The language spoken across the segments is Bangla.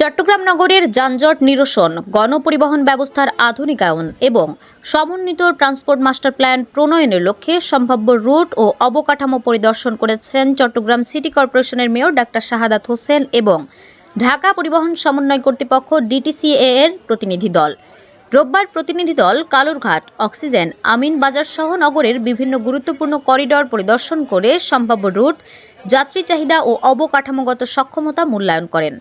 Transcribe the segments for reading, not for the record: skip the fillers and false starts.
চট্টগ্রাম নগরের যানজট নিরসন, গণপরিবহন ব্যবস্থার আধুনিকায়ন এবং সমন্বিত ট্রান্সপোর্ট মাস্টার প্ল্যান প্রণয়নের লক্ষ্যে সম্ভাব্য রুট ও অবকাঠামো পরিদর্শন করেছেন চট্টগ্রাম সিটি কর্পোরেশনের মেয়র ডাক্তার শাহাদাত হোসেন এবং ঢাকা পরিবহন সমন্বয় কর্তৃপক্ষ ডিটিসিএ এর প্রতিনিধি দল। রোববার প্রতিনিধি দল কালুরঘাট, অক্সিজেন, আমিন বাজার সহ নগরের বিভিন্ন গুরুত্বপূর্ণ করিডর পরিদর্শন করে সম্ভাব্য রুট, যাত্রী চাহিদা ও অবকাঠামোগত সক্ষমতা মূল্যায়ন করেন।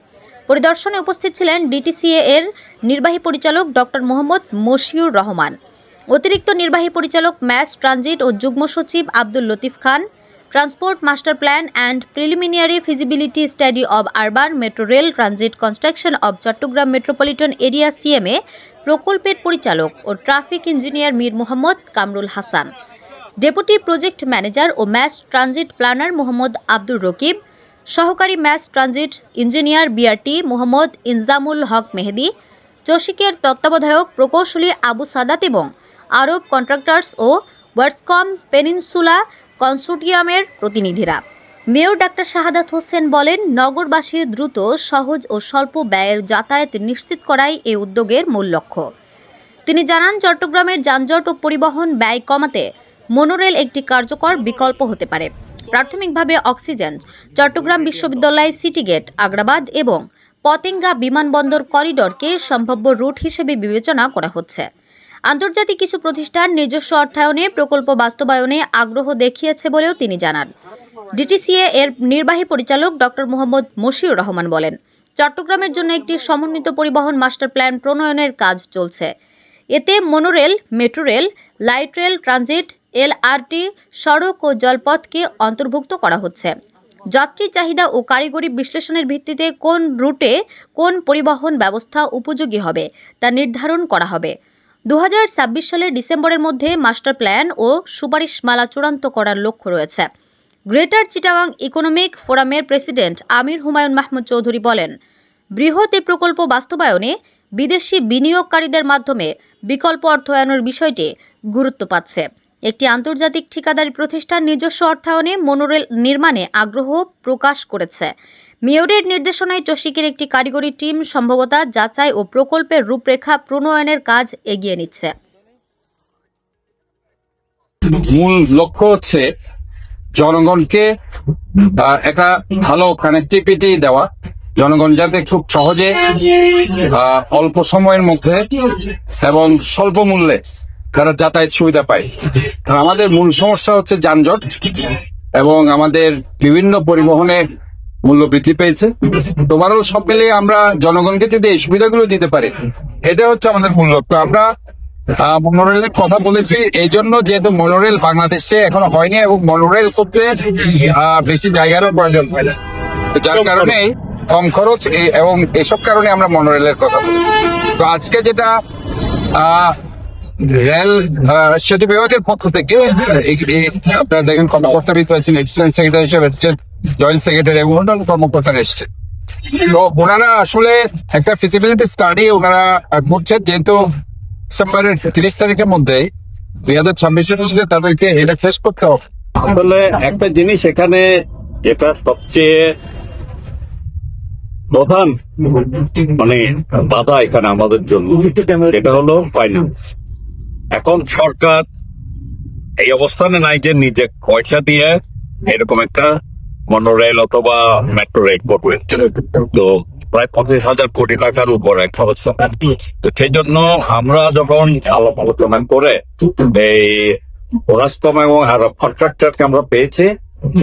পরিদর্শনে উপস্থিত ছিলেন ডিটিসিএ এর নির্বাহী পরিচালক ডক্টর মোহাম্মদ মশিউর রহমান, অতিরিক্ত নির্বাহী পরিচালক ম্যাস ট্রানজিট ও যুগ্ম সচিব Abdul Latif Khan, transport master plan and preliminary feasibility study of urban metro rail transit construction of Chittagong metropolitan area CMA প্রকল্পের পরিচালক ও traffic engineer Mir Mohammad Kamrul Hasan, deputy project manager ও mass transit planner Mohammad Abdur Rakib, সহকারী mass transit engineer BRT Mohammad Injamul Haque Mehedi, চসিকের তত্ত্বাবধায়ক প্রকৌশলী আবু সাদাত এবং আরব কন্ট্রাক্টরস ও ওয়ার্সকম পেনিনসুলা কনসোর্টিয়ামের প্রতিনিধিরা। মেয়র ডাক্তার শাহাদাত হোসেন বলেন, নগরবাসীর দ্রুত, সহজ ও স্বল্প ব্যয়ের যাতায়াত নিশ্চিত করাই এই উদ্যোগের মূল লক্ষ্য। তিনি জানান, চট্টগ্রামের যানজট ও পরিবহন ব্যয় কমাতে মনোরেল একটি কার্যকর বিকল্প হতে পারে। প্রাথমিকভাবে অক্সিজেন, চট্টগ্রাম বিশ্ববিদ্যালয়, সিটি গেট, আগ্রাবাদ এবং পতেঙ্গা বিমানবন্দর করিডরকে সম্ভাব্য রুট হিসেবে বিবেচনা করা হচ্ছে। আন্তর্জাতিক কিছু প্রতিষ্ঠান নিজস্ব অর্থায়নে প্রকল্প বাস্তবায়নে আগ্রহ দেখিয়েছে বলেও তিনি জানান। ডিটিসিএ এর নির্বাহী পরিচালক ডক্টর মোহাম্মদ মশিউর রহমান বলেন, চট্টগ্রামের জন্য একটি সমন্বিত পরিবহন মাস্টার প্ল্যান প্রণয়নের কাজ চলছে। এতে monorail, metro rail, light rail, transit, LRT, সড়ক ও জলপথকে অন্তর্ভুক্ত করা হচ্ছে। যাত্রী চাহিদা ও কারিগরি বিশ্লেষণের ভিত্তিতে কোন রুটে কোন পরিবহন ব্যবস্থা উপযোগী হবে তা নির্ধারণ করা হবে। 2026 সালের ডিসেম্বরের মধ্যে মাস্টার প্ল্যান ও সুপারিশমালা চূড়ান্ত করার লক্ষ্য রয়েছে। গ্রেটার চিটাগাং ইকোনমিক ফোরামের প্রেসিডেন্ট আমির হুমায়ুন মাহমুদ চৌধুরী বলেন, বৃহৎ এই প্রকল্প বাস্তবায়নে বিদেশি বিনিয়োগকারীদের মাধ্যমে বিকল্প অর্থায়নের বিষয়টি গুরুত্ব পাচ্ছে। একটি আন্তর্জাতিক ঠিকাদারি প্রতিষ্ঠান নিজস্ব অর্থায়নে মনোরেল নির্মাণে আগ্রহ প্রকাশ করেছে। মেয়রের নির্দেশনায় চসিকের একটি কারিগরি টিম সম্ভাব্যতা যাচাই ও প্রকল্পের রূপরেখা প্রণয়নের কাজ এগিয়ে নিচ্ছে। মূল লক্ষ্য হচ্ছে জনগণকে একটা ভালো কানেক্টিভিটি দেওয়া, জনগণ যাতে খুব সহজে অল্প সময়ের মধ্যে এবং স্বল্প মূল্যে তারা যাতায়াত সুবিধা পায়। আমাদের মূল সমস্যা হচ্ছে যানজট এবং আমাদের বিভিন্ন পরিবহনে মূল্য বৃদ্ধি পেয়েছে। তোমারও সব মিলিয়ে আমরা জনগণকে যদি এই সুবিধাগুলো দিতে পারি, এটা হচ্ছে আমাদের মূল লক্ষ্য। আমরা মনোরেলের কথা বলেছি এই জন্য, যেহেতু মনোরেল বাংলাদেশে এখনো হয়নি এবং মনোরেল করতে বেশি জায়গারও প্রয়োজন হয় না, যার কারণে কম খরচ এবং এসব কারণে আমরা মনোরেলের কথা বলি। তো আজকে যেটা রেল সেতু বিভাগের পক্ষ থেকে আপনারা দেখেন কর্মকর্তা পেয়েছেন, এডিশনাল সেক্রেটারি হিসেবে জয়েন্ট সেক্রেটারি এবং অন্যান্য কর্মকর্তা এসছে। তো ওনারা আসলে একটা ফিজিবিলিটি স্টাডি ওনারা করছেন, যেহেতু ডিসেম্বরের 30 তারিখের মধ্যে 2026 তাদেরকে এটা শেষ করতে হবে। আসলে একটা জিনিস এখানে যেটা সবচেয়ে প্রধান বাধা এখানে আমাদের জন্য, এটা হলো ফাইন্যান্স। এখন সরকার এই অবস্থানে নাই যে নিজে পয়সা দিয়ে এরকম একটা মনোরেল অথবা মেট্রো রেল করবে। তো প্রায় 25,000 কোটি টাকার উপর এক খরচ। তো সেই জন্য আমরা যখন আলাপ আলোচনা করে এই ওরাসকম এবং আরব কন্ট্রাক্টরকে আমরা পেয়েছি,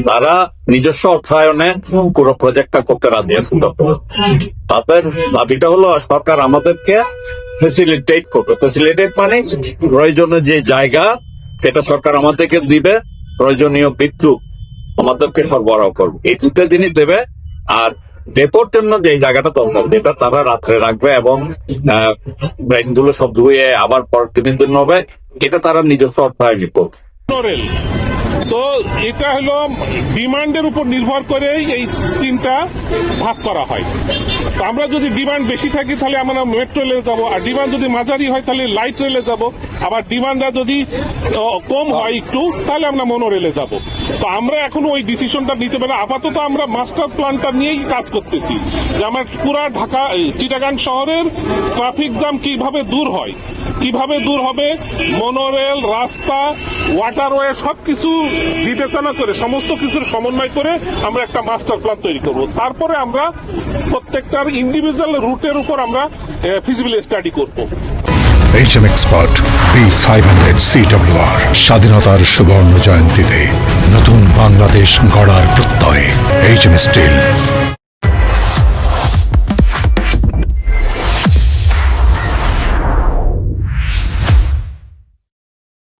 তারা নিজস্ব অর্থায়নে পুরো প্রজেক্টটা করতে রাজি আছে। তাদের দাবিটা হলো সরকার আমাদেরকে ফেসিলিটেট করবে। ফেসিলিটেট মানে প্রয়োজনীয় যে জায়গা সেটা সরকার আমাদেরকে দিবে, প্রয়োজনীয় বিদ্যুৎ আমাদেরকে সরবরাহ করবে, এই দুটো জিনিস দেবে। আর ডেপোর জন্য যে জায়গাটা দরকার যেটা তারা রাত্রে রাখবে এবং ব্রেনগুলো সব ধুয়ে আবার পরের দিনের জন্য হবে, এটা তারা নিজস্ব অর্থায়নে করবে। তো এটা হলো ডিমান্ডের উপর নির্ভর করেই এই তিনটা ভাগ করা হয়। তো আমরা যদি ডিমান্ড বেশি থাকি তাহলে আমরা মেট্রো রেলে যাবো, আর ডিমান্ড যদি মাঝারি হয় তাহলে লাইট রেলে যাব, আবার ডিমান্ডটা যদি কম হয় একটু তাহলে আমরা মনো রেলে যাব। তো আমরা এখনো ওই ডিসিশনটা নিতে পারি না। আপাতত আমরা মাস্টার প্ল্যানটা নিয়েই কাজ করতেছি যে আমার পুরা ঢাকা চিটাগাং শহরের ট্রাফিক জ্যাম কিভাবে দূর হয়, কিভাবে দূর হবে, মনোরেল, রাস্তা, ওয়াটারওয়ে সবকিছু বিবেচনা করে সমস্ত কিছুর সমন্বয় করে আমরা একটা মাস্টার প্ল্যান তৈরি করব। তারপরে আমরা প্রত্যেকটার ইন্ডিভিজুয়াল রুটের উপর আমরা ফিজিবিলিটি স্টাডি করব। HM Expert B500 CWR স্বাধীনতার সুবর্ণ জয়ন্তীতে নতুন বাংলাদেশ গড়ার প্রত্যয় HM Steel